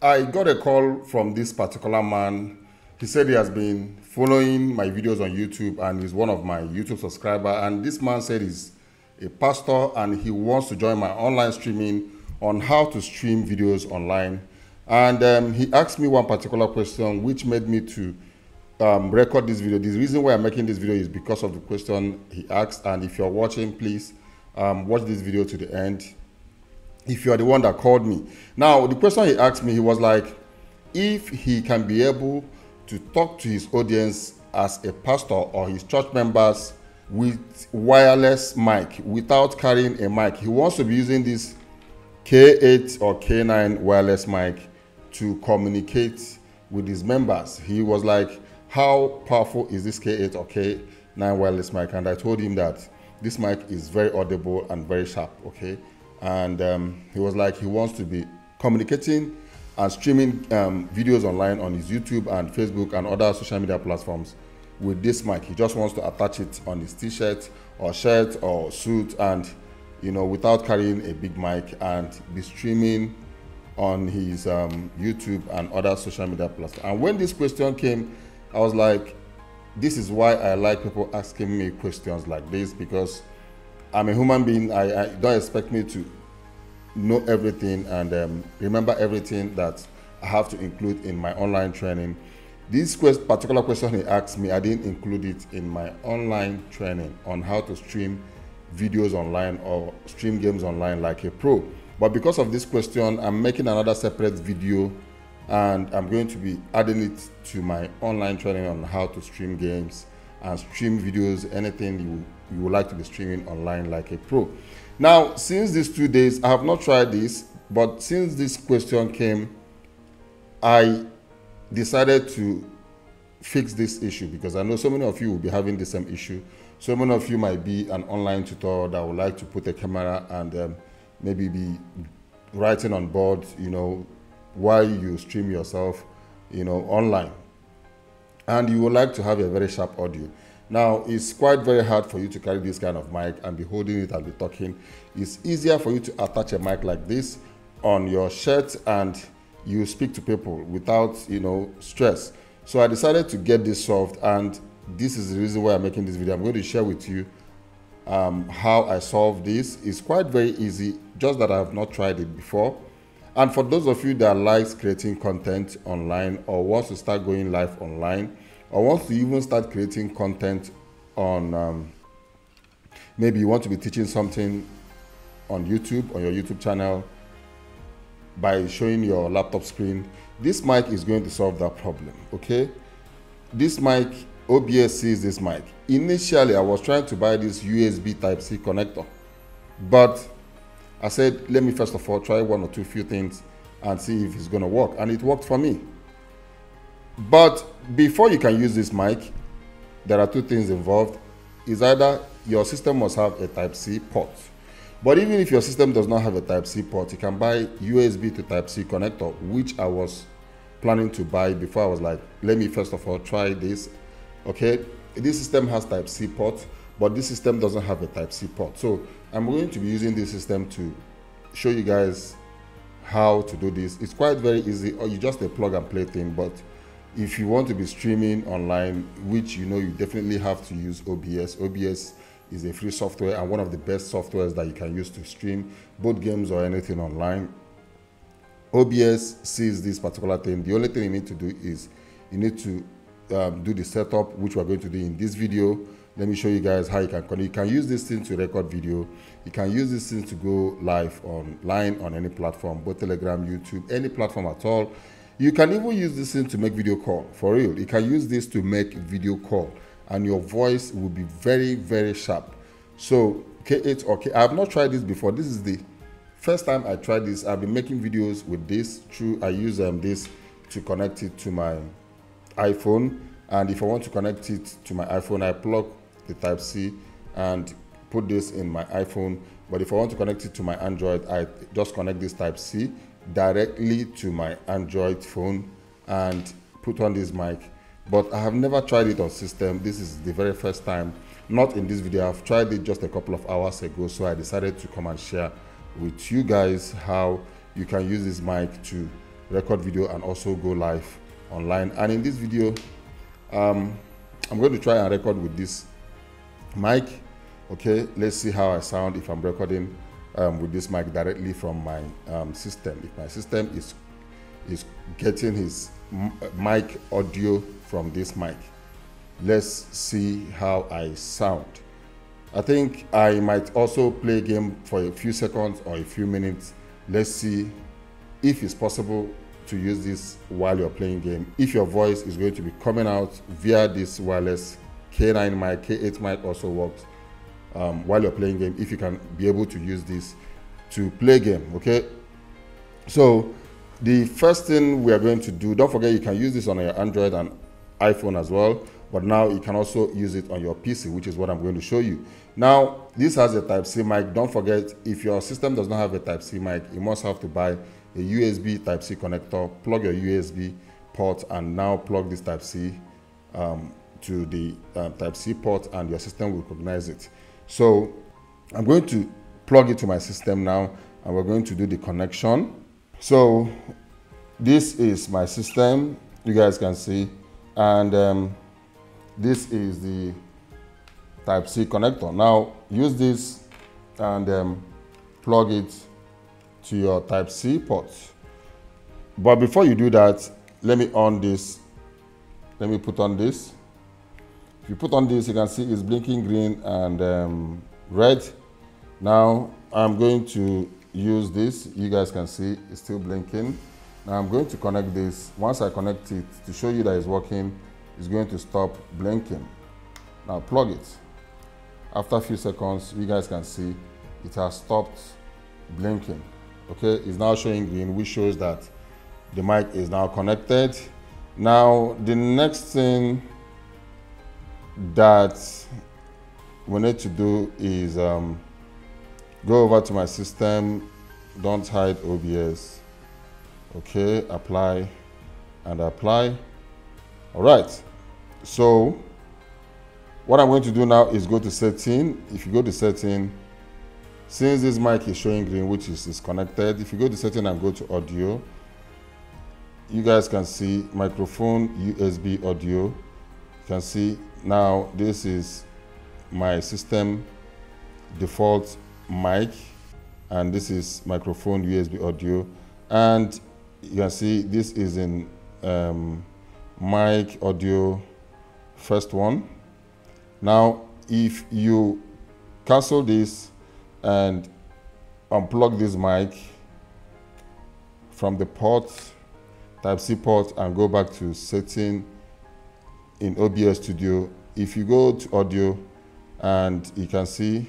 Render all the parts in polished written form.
I got a call from this particular man. He said he has been following my videos on YouTube and he's one of my YouTube subscribers. And this man said he's a pastor and he wants to join my online streaming on how to stream videos online. And he asked me one particular question which made me to record this video. The reason why I'm making this video is because of the question he asked. And if you're watching, please watch this video to the end if you are the one that called me. Now, the question he asked me, he was like, if he can be able to talk to his audience as a pastor or his church members with wireless mic without carrying a mic. He wants to be using this K8 or K9 wireless mic to communicate with his members. He was like, how powerful is this K8 or K9 wireless mic? And I told him that this mic is very audible and very sharp, okay? And he was like, he wants to be communicating and streaming videos online on his YouTube and Facebook and other social media platforms with this mic. He just wants to attach it on his t-shirt or shirt or suit and, you know, without carrying a big mic and be streaming on his YouTube and other social media platforms. And when this question came, I was like, this is why I like people asking me questions like this, because I'm a human being. I don't expect me to know everything and remember everything that I have to include in my online training. This particular question he asked me, I didn't include it in my online training on how to stream videos online or stream games online like a pro. But because of this question, I'm making another separate video and I'm going to be adding it to my online training on how to stream games and stream videos, anything you would like to be streaming online like a pro. Now, since these 2 days, I have not tried this, but since this question came, I decided to fix this issue because I know so many of you will be having the same issue. So many of you might be an online tutor that would like to put a camera and maybe be writing on board, you know, while you stream yourself, you know, online. And you would like to have a very sharp audio. Now, it's quite very hard for you to carry this kind of mic and be holding it and be talking. It's easier for you to attach a mic like this on your shirt and you speak to people without, you know, stress. So I decided to get this solved, and this is the reason why I'm making this video. I'm going to share with you how I solved this. It's quite very easy, just that I have not tried it before. And for those of you that likes creating content online or wants to start going live online or wants to even start creating content on, maybe you want to be teaching something on YouTube, on your YouTube channel by showing your laptop screen, this mic is going to solve that problem, okay? This mic, OBS sees this mic. Initially, I was trying to buy this USB Type-C connector, but I said, let me first of all try one or two few things and see if it's going to work. And it worked for me. But before you can use this mic, there are two things involved. Is either your system must have a Type-C port. But even if your system does not have a Type-C port, you can buy USB to Type-C connector, which I was planning to buy before. I was like, let me first of all try this. Okay, this system has Type-C port, but this system doesn't have a Type-C port. So I'm going to be using this system to show you guys how to do this. It's quite very easy, or you just a plug and play thing. But if you want to be streaming online, which you know you definitely have to use OBS. OBS is a free software and one of the best softwares that you can use to stream both games or anything online. OBS sees this particular thing. The only thing you need to do is you need to do the setup, which we're going to do in this video. Let me show you guys how you can connect. You can use this thing to record video. You can use this thing to go live online on any platform, both Telegram, YouTube, any platform at all. You can even use this thing to make video call, for real. You can use this to make video call and your voice will be very, very sharp. So K8 or K, I have not tried this before. This is the first time I tried this. I've been making videos with this through, I use this to connect it to my iPhone. And if I want to connect it to my iPhone, I plug the Type-C and put this in my iPhone. But if I want to connect it to my Android, I just connect this Type-C directly to my Android phone and put on this mic. But I have never tried it on system. This is the very first time. Not in this video. I've tried it just a couple of hours ago, so I decided to come and share with you guys how you can use this mic to record video and also go live online. And in this video, I'm going to try and record with this mic. Okay, let's see how I sound if I'm recording with this mic directly from my system. If my system is getting his mic audio from this mic, let's see how I sound. I think I might also play a game for a few seconds or a few minutes. Let's see if it's possible to use this while you're playing game. If your voice is going to be coming out via this wireless K9 mic, K8 mic also works while you're playing game, if you can be able to use this to play game. Okay, so the first thing we are going to do, don't forget you can use this on your Android and iPhone as well, but now you can also use it on your PC, which is what I'm going to show you. Now, this has a Type-C mic. Don't forget, if your system does not have a Type-C mic, you must have to buy a USB Type-C connector, plug your USB port, and now plug this Type-C to the Type-C port, and your system will recognize it. So I'm going to plug it to my system now, and we're going to do the connection. So this is my system, you guys can see, and this is the Type-C connector. Now use this and plug it to your Type-C port. But before you do that, let me on this. Let me put on this. If you put on this, you can see it's blinking green and red. Now I'm going to use this. You guys can see it's still blinking. Now I'm going to connect this. Once I connect it, to show you that it's working, it's going to stop blinking. Now plug it. After a few seconds, you guys can see it has stopped blinking. Okay, it's now showing green, which shows that the mic is now connected. Now the next thing that we need to do is go over to my system. Don't hide OBS. Okay, apply and apply. All right, so what I'm going to do now is go to setting. If you go to setting, since this mic is showing green, which is connected, if you go to setting and go to audio, you guys can see microphone USB audio. You can see now this is my system default mic, and this is microphone USB audio, and you can see this is in mic audio first one. Now if you cancel this and unplug this mic from the port, Type-C port, and go back to setting in OBS Studio, if you go to audio, and you can see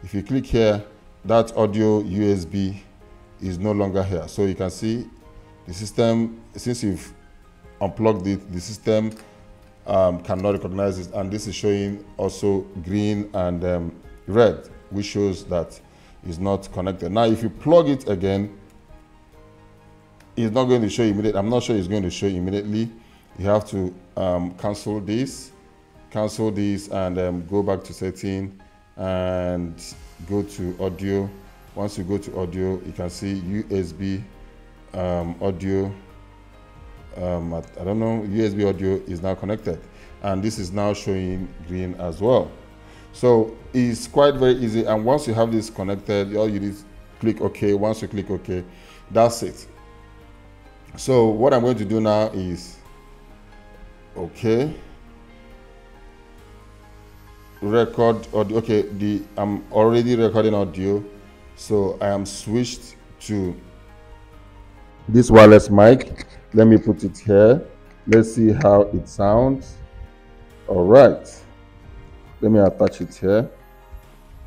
if you click here, that audio USB is no longer here. So you can see the system, since you've unplugged it, the system cannot recognize it, and this is showing also green and red, which shows that it's not connected. Now if you plug it again, it's not going to show immediately. I'm not sure it's going to show immediately. You have to cancel this, and go back to setting and go to audio. Once you go to audio, you can see USB audio. I don't know, USB audio is now connected, and this is now showing green as well. So it's quite very easy, and once you have this connected, all you need is click OK. Once you click OK, that's it. So what I'm going to do now is record audio. Okay, I'm already recording audio, so I am switched to this wireless mic. Let me put it here. Let's see how it sounds. All right, let me attach it here.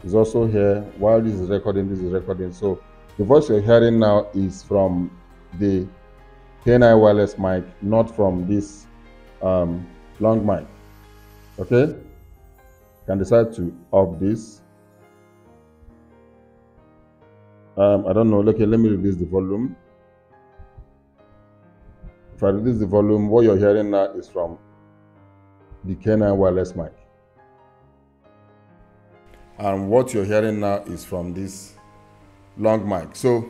It's also here. While this is recording, so the voice you're hearing now is from the K9 wireless mic, not from this long mic. Okay, you can decide to off this. I don't know. Okay, let me reduce the volume. If I reduce the volume, what you're hearing now is from the K9 wireless mic, and what you're hearing now is from this long mic. So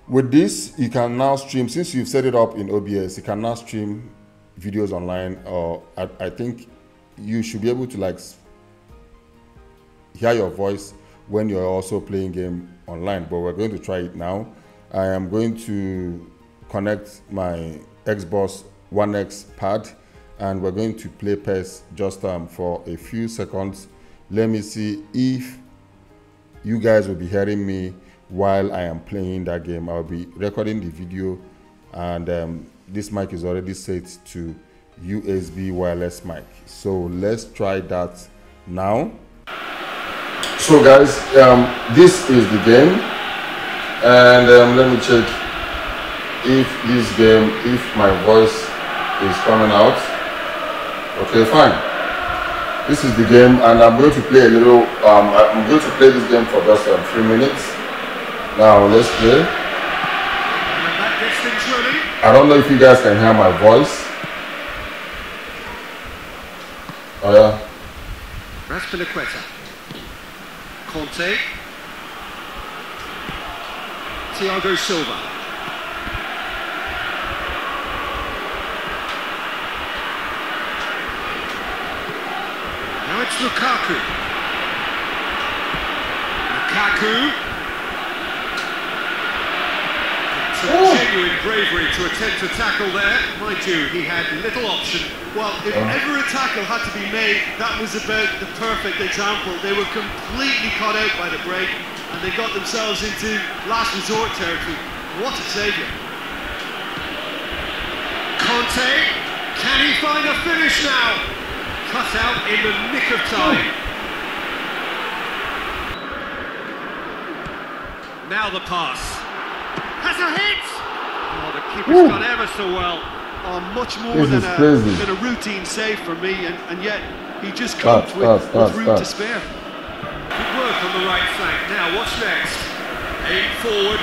With this, you can now stream, since you've set it up in OBS, you can now stream videos online, or I think you should be able to like hear your voice when you're also playing game online, but we're going to try it now. I am going to connect my Xbox One X pad, and we're going to play PES just for a few seconds. Let me see if you guys will be hearing me while I am playing that game. I'll be recording the video, and this mic is already set to USB wireless mic. So let's try that now. So guys, this is the game, and let me check if my voice is coming out. Okay, fine. This is the game, and I'm going to play a little. I'm going to play this game for just 3 minutes. Now let's play. I don't know if you guys can hear my voice. Oh yeah. Raspinaqueta. Conte. Thiago Silva. Now it's Lukaku. Genuine bravery to attempt to tackle there. Mind you, he had little option. Well, if ever a tackle had to be made, that was about the perfect example. They were completely caught out by the break, and they got themselves into last resort territory. What a saviour. Conte, can he find a finish now? Cut out in the nick of time. Now the pass. Has a hit! Oh, the keeper's done ever so well. Oh, much more than a routine save for me, and yet he just coped with room to spare. Good work on the right flank. Now, what's next? Aim forward.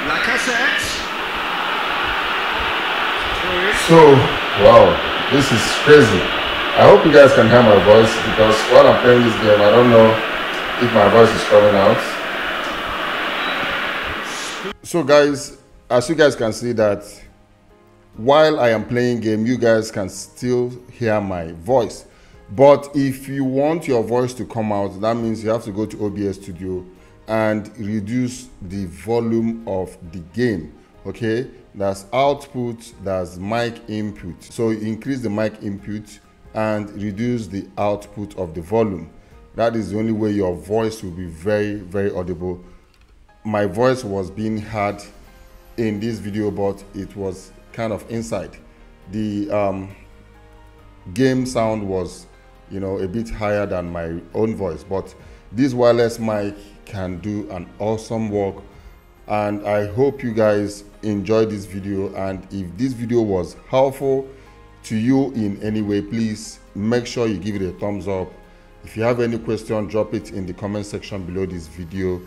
Lacazette. So, wow, this is crazy. I hope you guys can hear my voice, because while I'm playing this game, I don't know if my voice is coming out. So guys, as you guys can see that while I am playing game, you guys can still hear my voice. But if you want your voice to come out, that means you have to go to OBS Studio and reduce the volume of the game. Okay, that's output, that's mic input. So increase the mic input and reduce the output of the volume. That is the only way your voice will be very, very audible. My voice was being heard in this video, but it was kind of inside. The game sound was, you know, a bit higher than my own voice, but this wireless mic can do an awesome work. And I hope you guys enjoyed this video, and if this video was helpful to you in any way, please make sure you give it a thumbs up. If you have any question, drop it in the comment section below this video.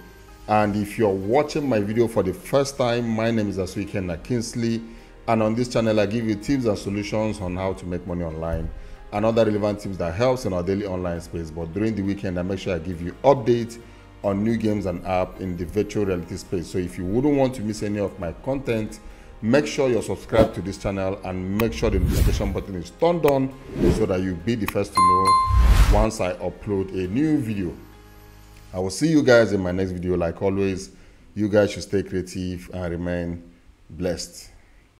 And if you're watching my video for the first time, my name is Asuike Kingsley, and on this channel I give you tips and solutions on how to make money online and other relevant tips that helps in our daily online space. But during the weekend, I make sure I give you updates on new games and apps in the virtual reality space. So if you wouldn't want to miss any of my content, make sure you're subscribed to this channel and make sure the notification button is turned on so that you'll be the first to know once I upload a new video. I will see you guys in my next video. Like always, you guys should stay creative and remain blessed.